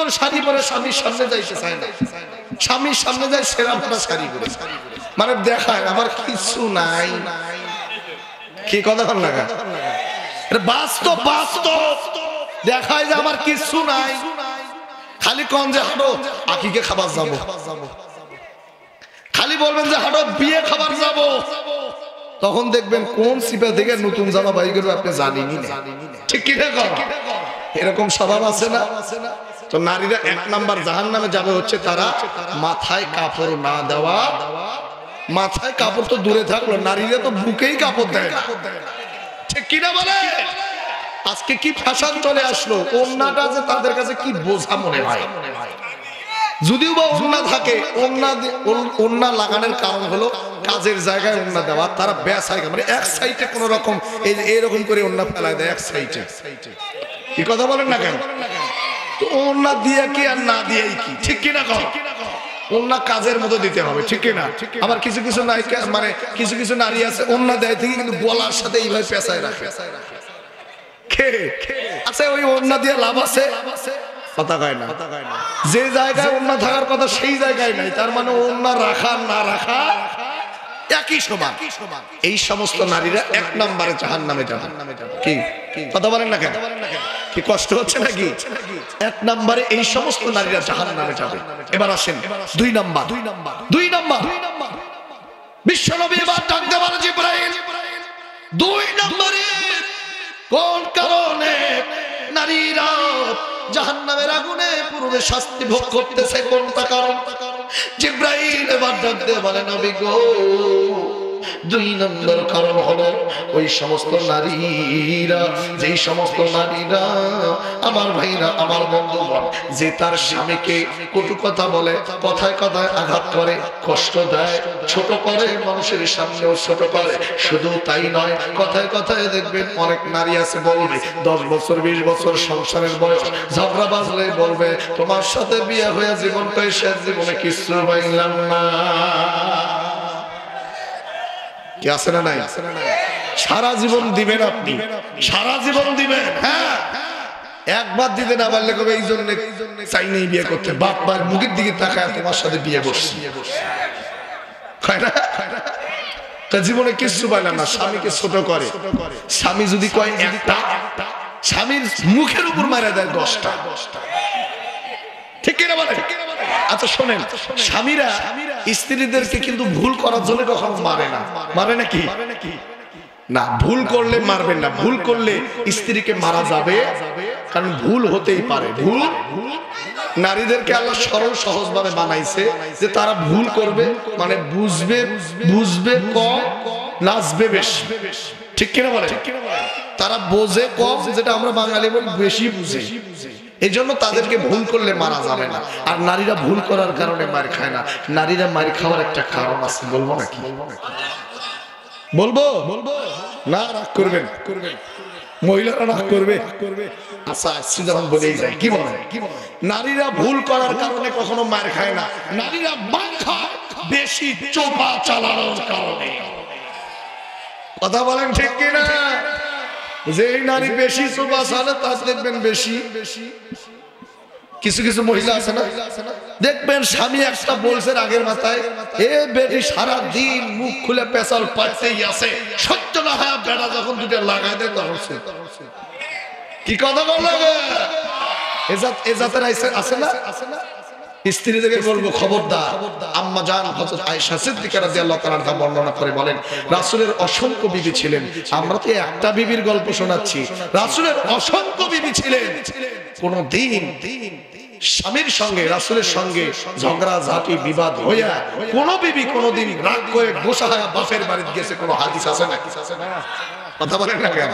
সুন্দর শাড়ি পরে স্বামীর সামনে যাইতে চায় না, স্বামীর সামনে যায় সেরা পরা শাড়ি পরে, মানে দেখায় আমার কিছু নাই। কি কথা বল লাগা, বাস্তব বাস্তব দেখায় যে আমার কিছু নাই। খালি কোন যে হাঁটো আকিকে খাবার যাবো, খালি বলবেন যে হাঁটো বিয়ে খাবার যাব, তখন দেখবেন কোন সিপা থেকে নতুন জামা বাই করবে আপনি জানেনই না। ঠিক কি না? এরকম স্বভাব আছে না? তো নারীরা 1 নাম্বার জাহান্নামে যাবে হচ্ছে তারা মাথায় কাপড় না দেওয়া। মাথায় কাপড় তো দূরে থাকলো, নারীরা তো বুকেই কাপড় দেয় না। ঠিক কিনা বলে? আজকে কি ফ্যাশন চলে আসলো, ওন্নাটা যে তাদের কাছে কি বোঝা মনে হয়। যদিও বা ওন্না থাকে, ওন্না লাগানোর কারণ হলো কাজের জায়গায় ওন্না দেওয়া, তারা বেসাই মানে এক সাইডে কোন রকম এরকম করে ওন্না ফেলায় দেয় এক সাইডে। কি কথা বলেন না কেন? তো ওন্না দিয়ে কি আর না দিয়েই কি, ঠিক কিনা? ওন্না কাজের মতো দিতে হবে, ঠিক কিনা? আবার কিছু কিছু নায়িকা মানে কিছু কিছু নারী আছে ওন্না দেয় থেকে কিন্তু গলার সাথে এইভাবে পেঁচায় রাখে। আচ্ছা ওই ওন্না দিয়ে লাভ আছে? কথা কয় না। যে জায়গায় ওন্না থাকার কথা সেই জায়গায় নাই, তার মানে ওন্না রাখা না রাখা একই সমান। এই সমস্ত নারীরা 1 নম্বরে জাহান্নামে যাবে। কি কথা বলেন না কেন? কি কষ্ট হচ্ছে নাকি? 1 নম্বরে এই সমস্ত নারীরা জাহান্নামে যাবে। এবার আসেন 2 নাম্বার। 2 নাম্বার বিশ্বনবী এবার ডাকতে বলে জিবরাইল, 2 নম্বরে কোন কারণে নারীরা জাহান্নামের আগুনে পুরো শাস্তি ভোগ করতেছে, কোনটা কারণ? জিবরাইল এবার ডাকতে বলে নবী গো, 2 নম্বর কারণ হলো ওই সমস্ত নারীরা, যেই সমস্ত নারীরা আমার ভাইরা আমার বন্ধুগণ, যে তার স্বামীকে কটু কথা বলে, কথায় কথায় আঘাত করে, কষ্ট দেয়, ছোট করে, মানুষের সামনেও ছোট করে। শুধু তাই নয়, কথায় কথায় দেখবেন অনেক নারী আছে বলবে 10 বছর 20 বছর সংসারের বয়স, ঝগড়া বাজলে বলবে তোমার সাথে বিয়ে হয়ে জীবনটাই শেষ, জীবনে কিছু পাইলাম না। কি আছে না নাই? সারা জীবন দিবেন আপনি, সারা জীবন দিবেন। হ্যাঁ, একবার দিতে না পারলে কবে এই জন্য চাই নেই বিয়ে করতে, বাপ মার মুখের দিকে তাকায় তোমার সাথে বিয়ে বসছি, তা জীবনে কিছু পাইলাম না। স্বামীকে ছোট করে, স্বামী যদি কয় একটা, স্বামীর মুখের উপর মারা দেয় 10টা। ঠিক কিনা বলে? আচ্ছা শোনেন, স্বামীরা স্ত্রীদেরকে কিন্তু ভুল করার জন্য কখনো মারে না। মারে নাকি? না, ভুল করলে মারবেন না। ভুল করলে স্ত্রীকে মারা যাবে, কারণ ভুল হতেই পারে। ভুল নারীদেরকে আল্লাহ সরল সহজ ভাবে বানাইছে যে তারা ভুল করবে, মানে বুঝবে কম, নাচবে বেশি। ঠিক কিনা বলে? তারা বোঝে কম, যেটা আমরা বাঙালি বলি বেশি বুঝে। এই জন্য তাদেরকে ভুল করলে মারা যাবে না। আর নারীরা ভুল করার কারণে মার খায় না। নারীরা মার খাওয়ার একটা কারণ আছে, বলবো নাকি? বলবো না? রাগ করবেন? মহিলারা রাগ করবে? আচ্ছা আসছি যখন বলেই যায়, কি বলে? নারীরা ভুল করার কারণে কখনো মার খায় না, নারীরা মার খায় বেশি চোপা চালানোর কারণে। কথা বলেন ঠিক কিনা? যে নারী বেশি চোপা চালে তার দেখবেন বেশি। কিছু কিছু মহিলা আছে না, দেখবেন স্বামী একটা বলছে আগের মাথায়, এ বেটি সারা দিন মুখ খুলে পেছাল পাইতেই আছে, সহ্য না হয় বেটা যখন দুটো লাগাই দেয় তখন কি কথা বল লাগে। এ জাতের আছে না? স্ত্রীদেরকে বলবো খবরদার। আম্মা জান হযরত আয়েশা সিদ্দিকা রাদিয়াল্লাহু তাআলা বর্ণনা করে বলেন, রাসূলের অসংখ্য বিবি ছিলেন। আমরা তো একটা বিবির গল্প শোনাচ্ছি, রাসূলের অসংখ্য বিবি ছিলেন। কোন দিন স্বামীর সঙ্গে রাসূলের সঙ্গে ঝগড়া ঝাঁটি বিবাদ হইয়া কোন বিবি কোনদিন রাগ করে গোসা হয়ে বাপের বাড়িতে গেছে, কোন হাদিস আছে নাকি? কথা বলেন না কেন?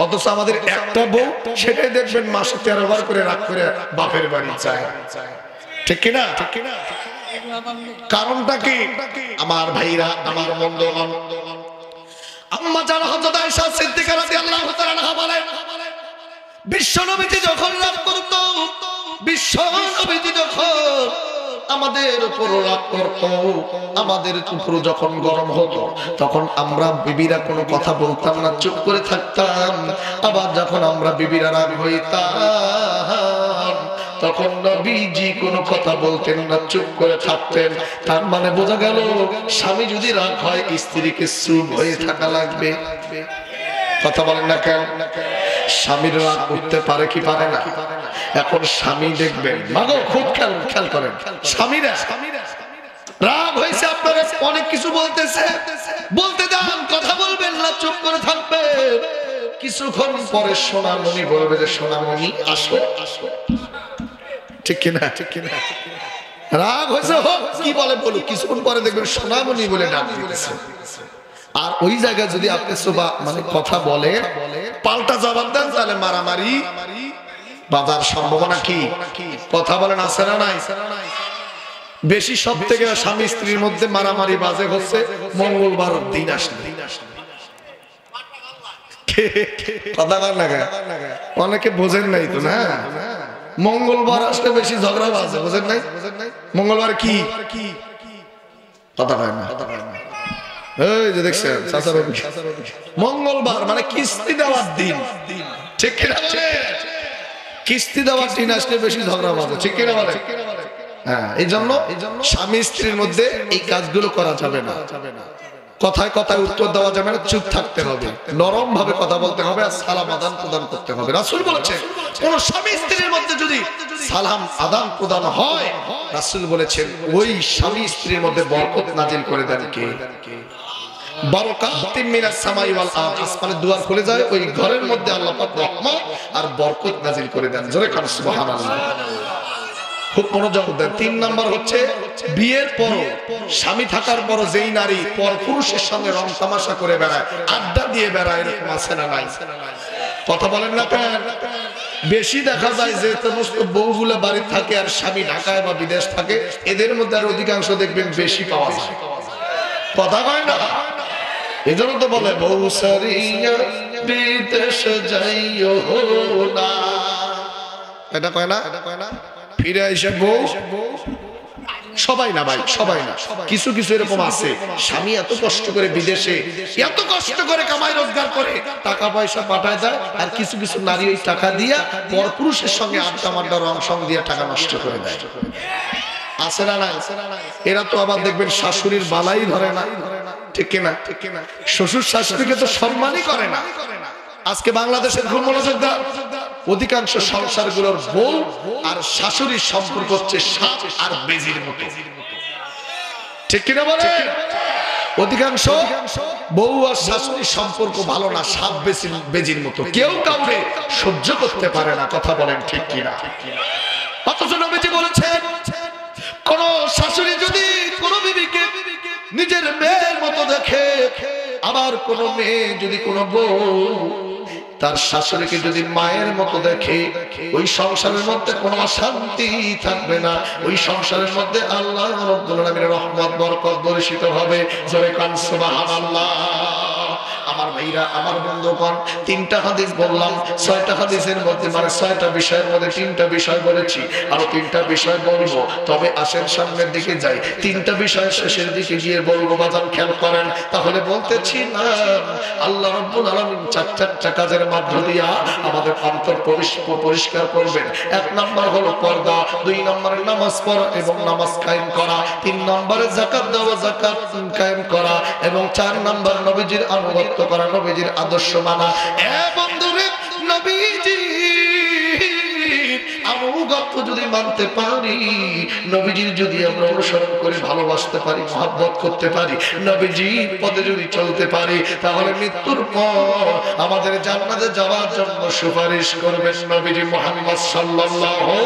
অথচ আমাদের একটা বউ, সেটাই দেখবেন মাসে 13 বার করে রাগ করে বাপের বাড়ি যায়। ঠিক কিনা? কারণটা কি আমার ভাইরা, আমার বন্ধুগণ? আম্মা জান হযরত আয়েশা সিদ্দিকা রাদিয়াল্লাহু তাআলা আনহা বলেন, বিশ্বনবীজি যখন রাগ করত, বিশ্বনবীজি যখন আমাদের উপর রাগ করত, আমাদের উপর যখন গরম হতো, তখন আমরা বিবিরা কোনো কথা বলতাম না, চুপ করে থাকতাম। আবার যখন আমরা বিবিরা রাগ হইতাম, তখন নবীজি কোনো কথা বলতেন না, চুপ করে থাকতেন। তার মানে বোঝা গেল স্বামী যদি রাগ হয় স্ত্রীকে চুপ হয়ে থাকা লাগবে। কথা বলেন না কেন? স্বামীর রাগ উঠতে পারে কি পারে না? এখন স্বামী দেখবেন, মাগো খুব খেয়াল করেন, স্বামীরা রাগ হয়েছে, আপনারা অনেক কিছু বলতেছে, বলতে দেন, কথা বলবেন না, চুপ করে থাকবেন। কিছুক্ষণ পরে সোনামণি বলবে যে সোনামণি আসো, ঠিক কিনা? ঠিক কিনা? রাগ হয়েছে হোক, কি বলে বলুক, কিছুক্ষণ পরে দেখবেন সোনামণি বলে ডাক দিতেছে। আর ওই জায়গায় যদি আপনি মানে কথা বলে পাল্টা জবাব দেন, তাহলে মারামারি বাজার সম্ভাবনা কি? কথা বলেন আছে না নাই? বেশি সব থেকে স্বামী স্ত্রীর মধ্যে মারামারি বাজে হচ্ছে মঙ্গলবার দিন আসলে। কথা বল লাগে, অনেকে বোঝেন নাই তো না, মঙ্গলবার আসলে বেশি ঝগড়া বাজে, বোঝেন নাই? মঙ্গলবার কি কথা হয় না, এই যে দেখছেন মঙ্গলবার মানে কিস্তি দেওয়ার দিন, ঠিক কিনা? কিস্তি দেওয়ার দিন আসলে বেশি ঝগড়া বাজে, ঠিক কিনা বলে? হ্যাঁ, এই জন্য স্বামী স্ত্রীর মধ্যে এই কাজগুলো করা যাবে না। কথায় কথায় উত্তর দেওয়া যাবে না, চুপ থাকতে হবে, নরম ভাবে কথা বলতে হবে, আর সালাম আদান প্রদান করতে হবে। রাসূল বলেছেন কোন স্বামী স্ত্রীর মধ্যে যদি সালাম আদান প্রদান হয়, রাসূল বলেছেন ওই স্বামী স্ত্রীর মধ্যে বরকত নাজিল করে দেন কে? বারাকাতুম মিনাস সামাই ওয়াল আরদ, আসমানের দুয়ার খুলে যায়, ওই ঘরের মধ্যে আল্লাহ পাক রহমত আর বরকত নাজিল করে দেন। জোরে কান সুবহানাল্লাহ। খুব মনোযোগ দেন। 3 নাম্বার হচ্ছে বিয়ের পর স্বামী থাকার পর যেই নারী পর পুরুষের সঙ্গে রং তামাশা করে বেড়ায়, আড্ডা দিয়ে বেড়ায়, এরকম আছে না নাই? কথা বলেন না কেন? বেশি দেখা যায় যে সমস্ত বউগুলো বাড়ি থাকে আর স্বামী ঢাকায় বা বিদেশ থাকে, এদের মধ্যে আর অধিকাংশ দেখবেন বেশি পাওয়া যায়। কথা কয় না? এজন্য তো বলে বউ সারিয়া বিদেশ যাইও না, এটা কয় না? ফিরে এসে বউ সবাই না ভাই, সবাই না, কিছু কিছু এরকম আছে স্বামী এত কষ্ট করে বিদেশে এত কষ্ট করে কামাই রোজগার করে টাকা পয়সা পাঠায় দেয়, আর কিছু কিছু নারী ওই টাকা দিয়া পরপুরুষের সঙ্গে আড্ডা মাড্ডা রং সং দিয়ে টাকা নষ্ট করে দেয়। আছে না নাই? এরা তো আবার দেখবেন শাশুড়ির বালাই ধরে না, ঠিক কিনা? শ্বশুর শাশুড়িকে তো সম্মানই করে না। আজকে বাংলাদেশের খুব মনোযোগ দাও, অধিকাংশ সংসারগুলোর বউ আর শাশুড়ির সম্পর্ক হচ্ছে সাপ আর বেজির মতো, ঠিক কিনা বলে? অধিকাংশ বউ আর শাশুড়ির সম্পর্ক ভালো না, সাপ বেজির মতো, কেউ কাউকে সহ্য করতে পারে না। কথা বলেন ঠিক কিনা? অথচ নবীজি বলেছেন কোন শাশুড়ি যদি কোন বিবিকে নিজের মেয়ের মতো দেখে, আবার কোন মেয়ে যদি কোন বউ তার শাশুড়িকে যদি মায়ের মতো দেখে, ওই সংসারের মধ্যে কোনো অশান্তি থাকবে না, ওই সংসারের মধ্যে আল্লাহ রাব্বুল আলামিনের রহমত বরকত বর্ষিত হবে। জোরে কান সুবহানাল্লাহ। আমার ভাইরা, আমার বন্ধুগণ, 3টা হাদিস বললাম, 6টা হাদিসের মধ্যে মানে 6টা বিষয়ের মধ্যে 3টা বিষয় বলেছি, আরো 3টা বিষয় বলবো। তবে আসেন সামনের দিকে যাই, 3টা বিষয় শেষের দিকে গিয়ে বলবো। বাজান খেয়াল করেন, তাহলে বলতেছি না আল্লাহ রাব্বুল আলামিন 4টা কাজের মধ্য দিয়া আমাদের অন্তর পরিষ্কার করবেন। 1 নাম্বার হলো পর্দা, 2 নম্বরে নামাজ পড়া এবং নামাজ কায়েম করা, 3 নম্বরে যাকাত দেওয়া, যাকাত কায়েম করা, এবং 4 নম্বর নবীজির আনুগত্য করা, নবীজির আদর্শ মানা। বন্ধুরে, নবীজির আনুগত্য যদি মানতে পারি, নবীজির যদি আমরা অনুসরণ করে ভালোবাসতে পারি, মহব্বত করতে পারি, নবীজির পথে যদি চলতে পারি, তাহলে মৃত্যুর পর আমাদের জান্নাতে যাওয়ার জন্য সুপারিশ করবেন নবীজি মুহাম্মদ সাল্লাল্লাহু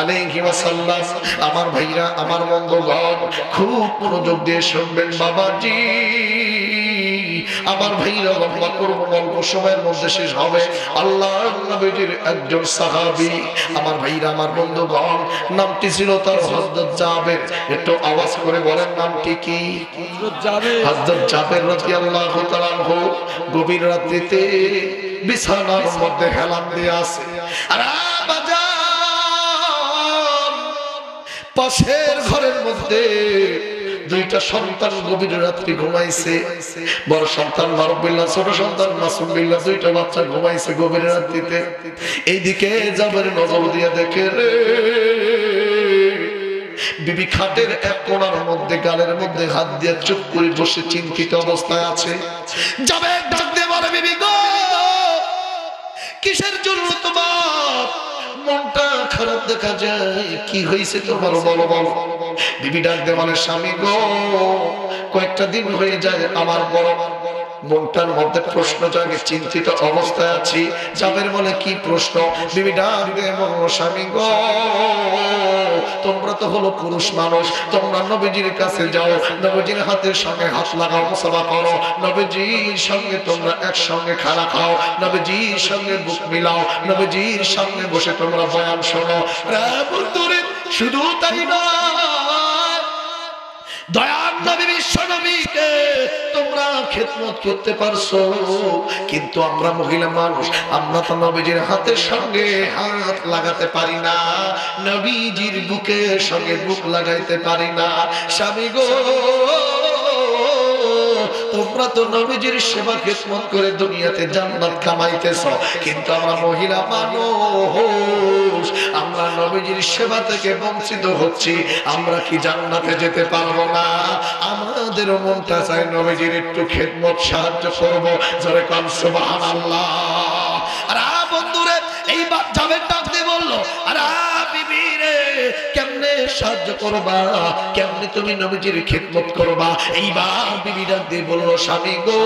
আলাইহি ওয়াসাল্লাম। আমার ভাইরা, আমার বন্ধুগণ, খুব মনোযোগ দিয়ে শুনবেন বাবাজি। আমার ভাইরা, লম্বা করব, অল্প সময়ের মধ্যে শেষ হবে। আল্লাহর নবীর একজন সাহাবী, আমার ভাইরা, আমার বন্ধুগণ, নামটি ছিল তার হযরত জাবের। একটু আওয়াজ করে বলেন নামটি কি? হযরত জাবের রাদিয়াল্লাহু তাআলা আনহু গভীর রাত্রিতে বিছানার মধ্যে হেলান দিয়ে আছে, আর পাশের ঘরের মধ্যে দুইটা সন্তান গভীর রাত্রি ঘুমাইছে, বড় সন্তান মারুফ বিল্লাহ, ছোট সন্তান মাসুম বিল্লাহ, দুইটা বাচ্চা ঘুমাইছে গভীর রাত্রিতে। এইদিকে জাবের নজর দিয়ে দেখে রে বিবি খাটের এক কোণার মধ্যে গালের মধ্যে হাত দিয়ে চুপ করে বসে চিন্তিত অবস্থায় আছে। জাবের ডাক দিয়ে বলে, বিবি গো, কিসের জন্য তোমার মনটা খারাপ দেখা যায়? কি হয়েছে তোমার, বলো বলো। বিবি ডাক দিয়ে বলে, স্বামী গো, কয়েকটা দিন হয়ে যায় আমার বড় মনটার মধ্যে প্রশ্ন জাগে, চিন্তিত অবস্থায় আছি। জাবের বলে, কি প্রশ্ন? বিবি ডাক দিয়ে বলল, স্বামী গো, তোমরা তো হলো পুরুষ মানুষ, তোমরা নবীজির কাছে যাও, নবীজির হাতের সঙ্গে হাত লাগাও, মুসাফা করো, নবীজির সঙ্গে তোমরা একসঙ্গে খানা খাও, নবীজির সঙ্গে বুক মিলাও, নবীজির সঙ্গে বসে তোমরা বয়ান শোনো। শুধু তাই না, দয়ার নবী বিশ্ব নবীকে তোমরা খেদমত করতে পারছো, কিন্তু আমরা মহিলা মানুষ, আমরা তো নবীজির হাতের সঙ্গে হাত লাগাতে পারি না, নবীজির বুকের সঙ্গে বুক লাগাইতে পারি না। স্বামী গো, তোমরা তো নবীজির সেবা খেদমত করে দুনিয়াতে জান্নাত কামাইতেছো, কিন্তু আমরা মহিলা মানুষ, আমরা নবীজির সেবা থেকে বঞ্চিত হচ্ছি, আমরা কি জান্নাতে যেতে পারবো না? আমাদের মনটা চাই নবীজির একটু খেদমত সাহায্য করবো, জোরে কোন সুবহানাল্লাহ। আর বন্ধুরে, এইবার জাবের ডাক দিয়ে বললো, আর বিবি রে, কেমনে সাহায্য করবা, কেমনে তুমি নবীজির খেদমত করবা? এইবার বিবি ডাক দিয়ে বললো, স্বামী গো,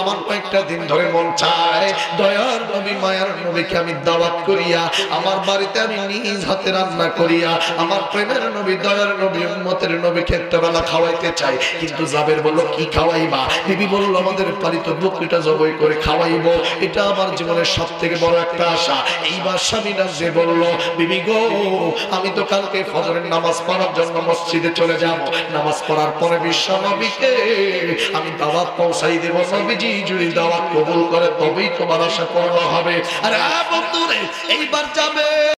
আমার কয়েকটা দিন ধরে মন চায় দয়ার নবী মায়ার নবীকে আমি দাওয়াত করিয়া আমার বাড়িতে আমি নিজ হাতে রান্না করিয়া আমার প্রেমের নবী দয়ার নবী উম্মতের নবীকে একটা বেলা খাওয়াইতে চাই। কিন্তু জাবের বলল, কি খাওয়াইবা? বিবি বলল, আমাদের পালিত বকরিটা জবাই করে খাওয়াইবো, এটা আমার জীবনের সবথেকে বড় একটা আশা। এইবার স্বামী যে বলল, বিবি গো, আমি তো কালকে ফজরের নামাজ পড়ার জন্য মসজিদে চলে যাব, নামাজ পড়ার পরে বিশ্ব নবীকে আমি দাওয়াত পৌঁছাই দেব, নবীজি যদি দাওয়াত কবুল করে তবেই তোমার আশা পূর্ণ হবে। আরে বন্ধুরে, এইবার যাবে